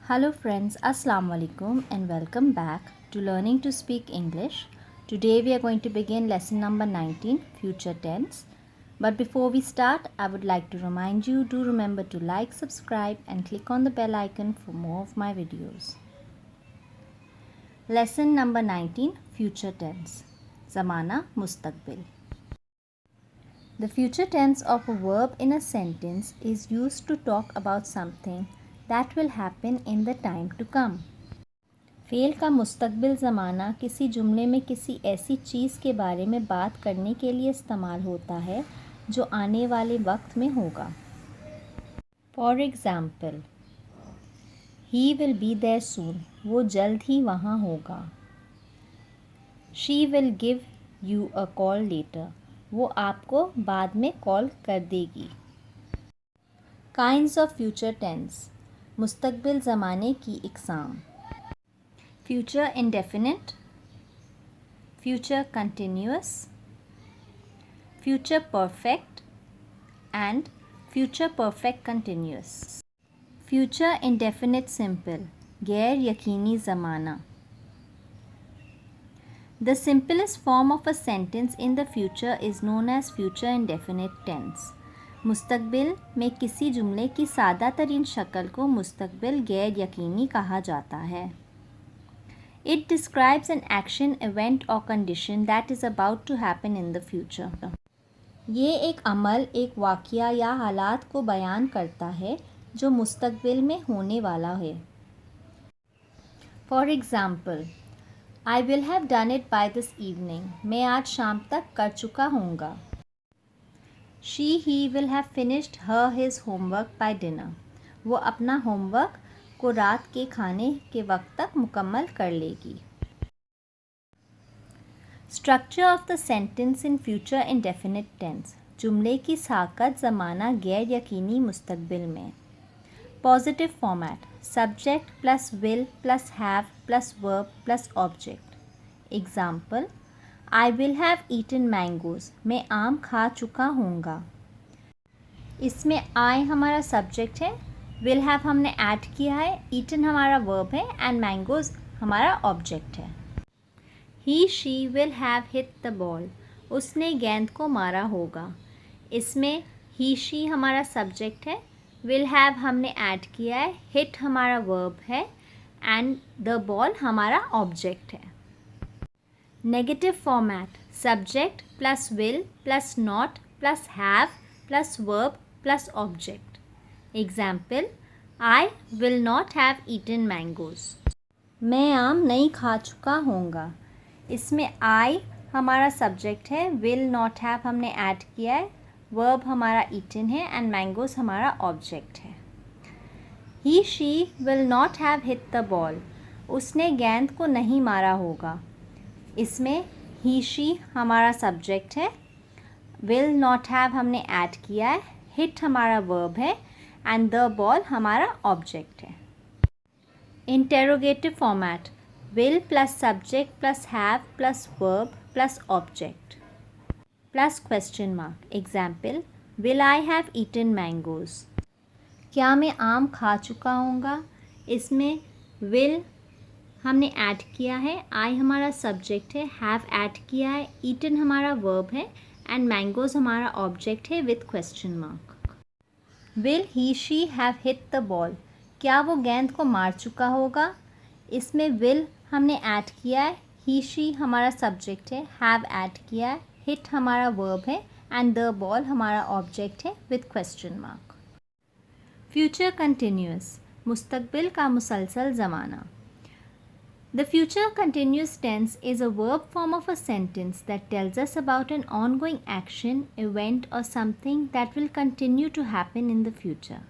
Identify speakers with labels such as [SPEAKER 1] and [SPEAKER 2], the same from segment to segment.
[SPEAKER 1] Hello friends, Assalamu alaikum and welcome back to Learning to Speak English. Today we are going to begin lesson number 19, Future Tense. But before we start, I would like to remind you, do remember to like, subscribe and click on the bell icon for more of my videos. Lesson number 19, Future Tense. Zamana Mustaqbil. The future tense of a verb in a sentence is used to talk about something that will happen in the time to come. Fail का मुस्तकबिल ज़माना किसी जुमले में किसी ऐसी चीज़ के बारे में बात करने के लिए इस्तेमाल होता है जो आने वाले वक्त में होगा. For example, he will be there soon, वो जल्द ही वहाँ होगा. She will give you a call letter, वो आपको बाद में कॉल कर देगी. Kinds of future tense. मुस्तकबिल ज़माने की इक़साम. Future indefinite, future continuous, future perfect and future perfect continuous. Future indefinite simple, गैर यकीनी ज़माना. The simplest form of a sentence in the future is known as future indefinite tense. मुस्तकबिल में किसी जुमले की सादा तरीन शक्ल को मुस्तकबिल गैर यकीनी कहा जाता है. It describes an action, event or condition that is about to happen in the future. ये एक अमल, एक वाक़या या हालात को बयान करता है जो मुस्तकबिल में होने वाला है. For example, I will have done it by this evening. मैं आज शाम तक कर चुका हूँगा. He will have finished his homework by dinner. वो अपना होमवर्क को रात के खाने के वक्त तक मुकम्मल कर लेगी. Structure of the sentence in future indefinite tense. जुमले की साकत ज़माना गैर यकीनी मुस्तकबिल में. Positive format. Subject plus will plus have plus verb plus object. Example, I will have eaten mangoes. मैं आम खा चुका हूँगा. इसमें I हमारा सब्जेक्ट है, will have हमने ऐड किया है, eaten हमारा वर्ब है एंड mangoes हमारा ऑब्जेक्ट है. She will have hit the ball. उसने गेंद को मारा होगा. इसमें she हमारा सब्जेक्ट है, will have हमने ऐड किया है, hit हमारा वर्ब है एंड the ball हमारा ऑब्जेक्ट है. Negative format. Subject plus will plus not plus have plus verb plus object. Example, I will not have eaten mangoes. मैं आम नहीं खा चुका हूँगा. इसमें आई हमारा सब्जेक्ट है, विल नॉट हैव हमने ऐड किया है, वर्ब हमारा ईटन है एंड मैंगोज हमारा ऑब्जेक्ट है. She will not have hit the ball. उसने गेंद को नहीं मारा होगा. इसमें शी हमारा सब्जेक्ट है, विल नॉट हैव हमने ऐड किया है, हिट हमारा वर्ब है एंड द बॉल हमारा ऑब्जेक्ट है. Interrogative format. Will plus subject plus have plus verb plus object plus question mark. Example, will I have eaten mangoes. क्या मैं आम खा चुका हूँगा. इसमें विल हमने ऐड किया है, आई हमारा सब्जेक्ट है, हैव ऐड किया है, ईटन हमारा वर्ब है एंड मैंगोज हमारा ऑब्जेक्ट है with question mark. Will she have hit the ball. क्या वो गेंद को मार चुका होगा. इसमें विल हमने ऐड किया है, शी हमारा सब्जेक्ट है, हैव ऐड किया है, हिट हमारा वर्ब है एंड द बॉल हमारा ऑब्जेक्ट है with question mark. Future continuous. मुस्तकबिल का मुसलसल ज़माना. The future continuous tense is a verb form of a sentence that tells us about an ongoing action, event or something that will continue to happen in the future.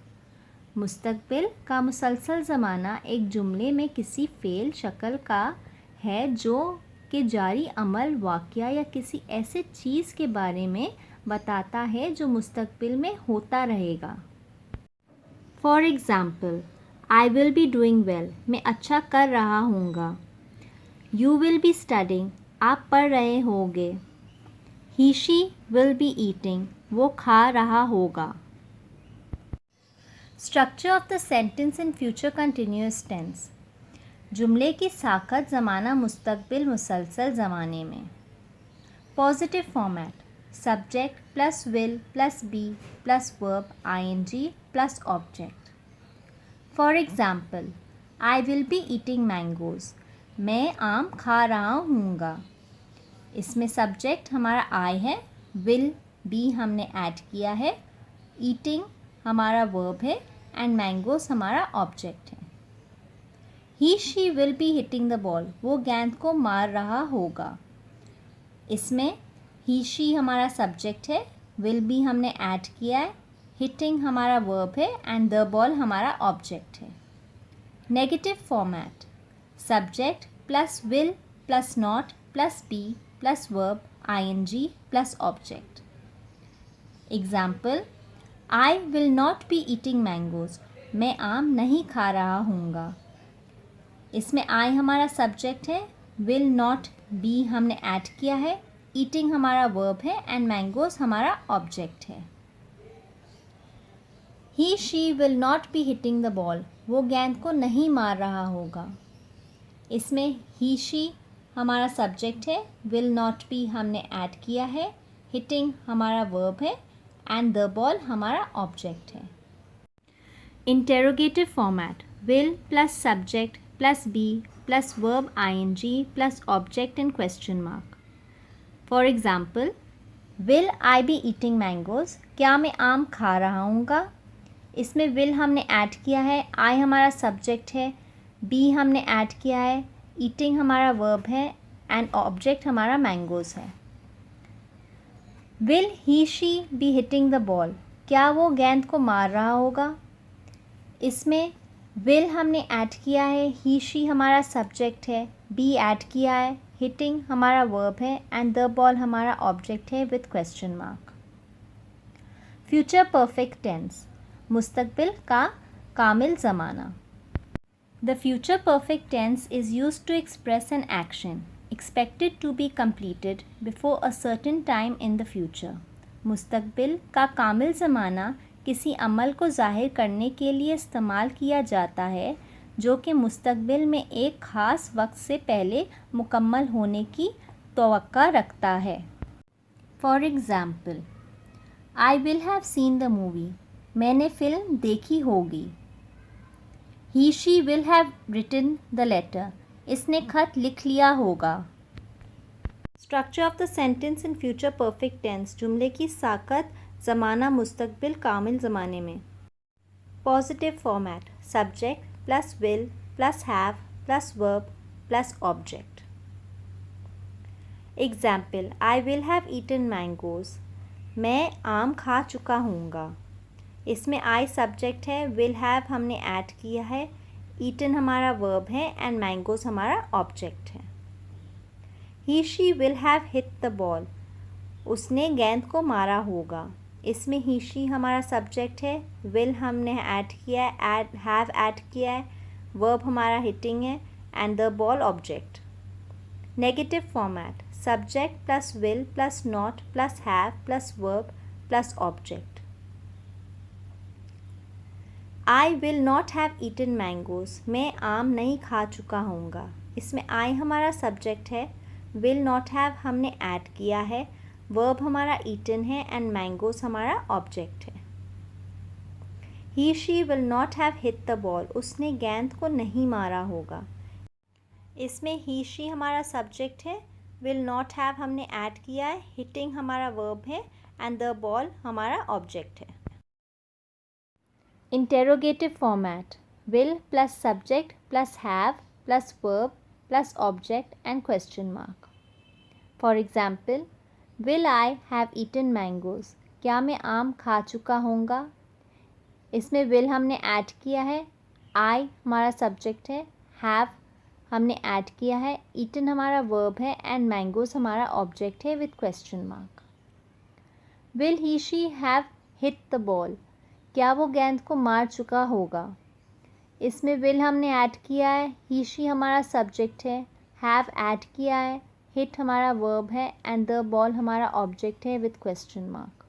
[SPEAKER 1] मुस्तकबिल का मुसलसल ज़माना एक जुमले में किसी फ़ेल शक्ल का है जो कि जारी अमल, वाक़या या किसी ऐसे चीज़ के बारे में बताता है जो मुस्तकबिल में होता रहेगा. For example, I will be doing well. मैं अच्छा कर रहा हूँगा. You will be studying. आप पढ़ रहे होगे. She will be eating. वो खा रहा होगा. Structure of the sentence in future continuous tense. जुमले की साकत ज़माना मुस्तकबिल मुसलसल ज़माने में। Positive format, subject plus will plus be plus verb ING plus object. For example, I will be eating mangoes, मैं आम खा रहा हूँगा। इसमें सब्जेक्ट हमारा आई है, विल बी हमने ऐड किया है, ईटिंग हमारा वर्ब है एंड मैंगोज़ हमारा ऑब्जेक्ट है। He she will be hitting the ball, वो गेंद को मार रहा होगा। इसमें ही शी हमारा सब्जेक्ट है, विल बी हमने ऐड किया है, हिटिंग हमारा वर्ब है एंड द बॉल हमारा ऑब्जेक्ट है। Negative format, subject plus will plus not plus be plus verb ING plus object. Example, I will not be eating mangoes, मैं आम नहीं खा रहा हूँगा। इसमें आई हमारा सब्जेक्ट है, विल नॉट बी हमने ऐड किया है, ईटिंग हमारा वर्ब है एंड मैंगोज़ हमारा ऑब्जेक्ट है। He she will not be hitting the ball, वो गेंद को नहीं मार रहा होगा। इसमें ही शी हमारा सब्जेक्ट है, विल नॉट बी हमने ऐड किया है, हिटिंग हमारा वर्ब है एंड द बॉल हमारा ऑब्जेक्ट है। Interrogative format, will plus subject plus be plus verb ING plus object and question mark. For example, will I be eating mangoes, क्या मैं आम खा रहा हूँगा। इसमें विल हमने ऐड किया है, आई हमारा सब्जेक्ट है, बी हमने ऐड किया है, ईटिंग हमारा वर्ब है एंड ऑब्जेक्ट हमारा मैंगोज़ है। Will he she be hitting the ball, क्या वो गेंद को मार रहा होगा। इसमें विल हमने ऐड किया है, ही शी हमारा सब्जेक्ट है, बी ऐड किया है, हिटिंग हमारा वर्ब है एंड द बॉल हमारा ऑब्जेक्ट है with question mark. Future perfect tense, मुस्तकबिल का कामिल ज़माना। The future perfect tense is used to express an action expected to be completed before a certain time in the future. मुस्तकबिल का कामिल ज़माना किसी अमल को ज़ाहिर करने के लिए इस्तेमाल किया जाता है जो कि मुस्तकबिल में एक ख़ास वक्त से पहले मुकम्मल होने की तवक्का रखता है। For example, I will have seen the movie, मैंने फ़िल्म देखी होगी। He she will have written the letter, इसने खत लिख लिया होगा। Structure of the sentence in future perfect tense, जुमले की साकत ज़माना मुस्तकबिल कामिल ज़माने में। Positive format, subject plus will plus have plus verb plus object. Example, I will have eaten mangoes, मैं आम खा चुका हूँगा। इसमें आई सब्जेक्ट है, विल हैव हमने ऐड किया है, ईटन हमारा वर्ब है एंड मैंगोज़ हमारा ऑब्जेक्ट है। He she will have hit the ball, उसने गेंद को मारा होगा। इसमें ही शी हमारा सब्जेक्ट है, विल हमने ऐड किया है, हैव ऐड किया है, वर्ब हमारा हिटिंग है and the ball object. Negative format, subject plus will plus not plus have plus verb plus object. I will not have eaten mangoes, मैं आम नहीं खा चुका हूँगा। इसमें आई हमारा सब्जेक्ट है, विल नॉट हैव हमने ऐड किया है, वर्ब हमारा ईटन है एंड मैंगोज़ हमारा ऑब्जेक्ट है। He she will not have hit the ball, उसने गेंद को नहीं मारा होगा। इसमें ही शी हमारा सब्जेक्ट है, विल नॉट हैव हमने ऐड किया है, हिटिंग हमारा वर्ब है एंड द बॉल हमारा ऑब्जेक्ट है। Interrogative format, will plus subject plus have plus verb plus object and question mark. For example, will I have eaten mangoes, क्या मैं आम खा चुका हूँगा। इसमें विल हमने ऐड किया है, आई हमारा सब्जेक्ट है, हैव हमने ऐड किया है, ईटन हमारा वर्ब है एंड मैंगोज़ हमारा ऑब्जेक्ट है with question mark. Will he she have hit the ball, क्या वो गेंद को मार चुका होगा। इसमें विल हमने ऐड किया है, ही शी हमारा सब्जेक्ट है, हैव ऐड किया है, हिट हमारा वर्ब है एंड द बॉल हमारा ऑब्जेक्ट है with question mark.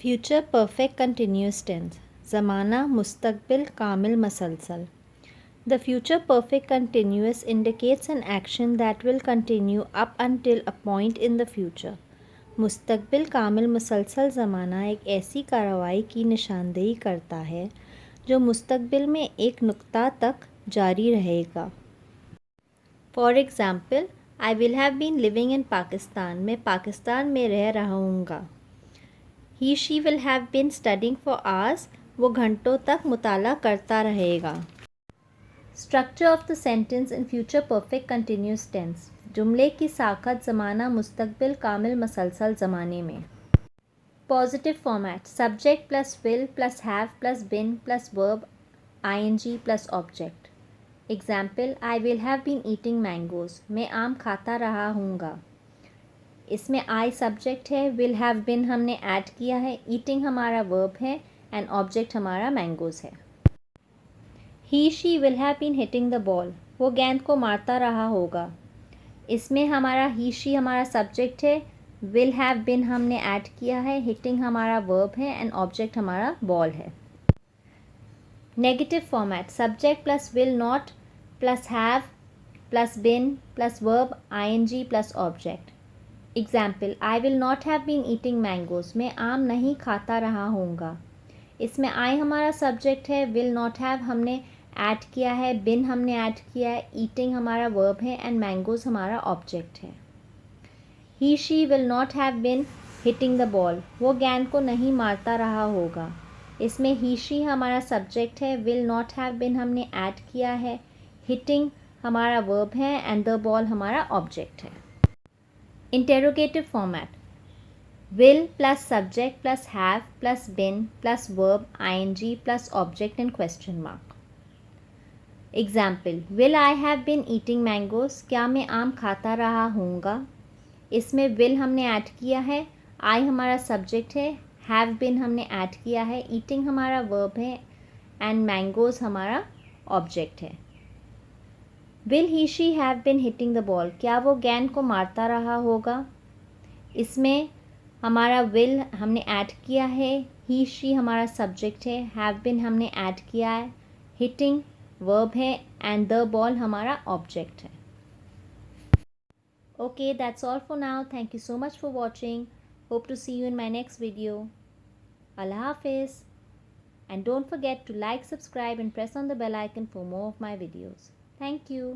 [SPEAKER 1] Future perfect continuous tense, ज़माना मुस्तकबिल कामिल मसलसल. The future perfect continuous indicates an action that will continue up until a point in the future. मुस्तकबिल कामिल मुसलसल ज़माना एक ऐसी कार्रवाई की निशानदेही करता है जो मुस्तकबिल में एक नुक्ता तक जारी रहेगा. For example, I will have been living in Pakistan. मैं पाकिस्तान में रह रहा हूँगा. He she will have been studying for hours. वो घंटों तक मुताला करता रहेगा. Structure of the sentence in future perfect continuous tense. जुमले की साखत ज़माना मुस्तकबिल कामिल मसलसल ज़माने में. Positive format, subject plus will plus have plus been plus verb ING plus object. Example, I will have been eating mangoes. मैं आम खाता रहा हूँगा. इसमें आई सब्जेक्ट है, विल हैव बिन हमने ऐड किया है, ईटिंग हमारा वर्ब है एंड ऑब्जेक्ट हमारा मैंगोज़ है. He she will have been hitting the ball. वो गेंद को मारता रहा होगा. इसमें हमारा ही शी हमारा सब्जेक्ट है, विल हैव बिन हमने ऐड किया है, हिटिंग हमारा वर्ब है एंड ऑब्जेक्ट हमारा बॉल है. Negative format, subject plus will not plus have plus been plus verb ING plus object. Example, I will not have been eating mangoes. मैं आम नहीं खाता रहा हूँगा. इसमें आई हमारा सब्जेक्ट है, विल नॉट हैव हमने ऐड किया है, बिन हमने ऐड किया है, ईटिंग हमारा वर्ब है एंड मैंगोज़ हमारा ऑब्जेक्ट है. He she will not have been hitting the ball. वो गेंद को नहीं मारता रहा होगा. इसमें ही शी हमारा सब्जेक्ट है, विल नॉट हैव बिन हमने ऐड किया है, हिटिंग हमारा वर्ब है एंड द बॉल हमारा ऑब्जेक्ट है. Interrogative format, will plus subject plus have plus been plus verb ING plus object and question mark. Example, will I have been eating mangoes. क्या मैं आम खाता रहा हूँगा. इसमें विल हमने ऐड किया है, आई हमारा सब्जेक्ट है, हैव बिन हमने ऐड किया है, ईटिंग हमारा वर्ब है एंड मैंगोज़ हमारा ऑब्जेक्ट है. Will he she have been hitting the ball. क्या वो गेंद को मारता रहा होगा. इसमें हमारा विल हमने ऐड किया है, ही शी हमारा सब्जेक्ट है, हैव बिन हमने ऐड किया है, हिटिंग वर्ब है एंड द बॉल हमारा ऑब्जेक्ट है. Okay, that's all for now. Thank you so much for watching. Hope to see you in my next video. अल्लाह हाफिज़. And don't forget to like, subscribe and press on the bell icon for more of my videos. Thank you.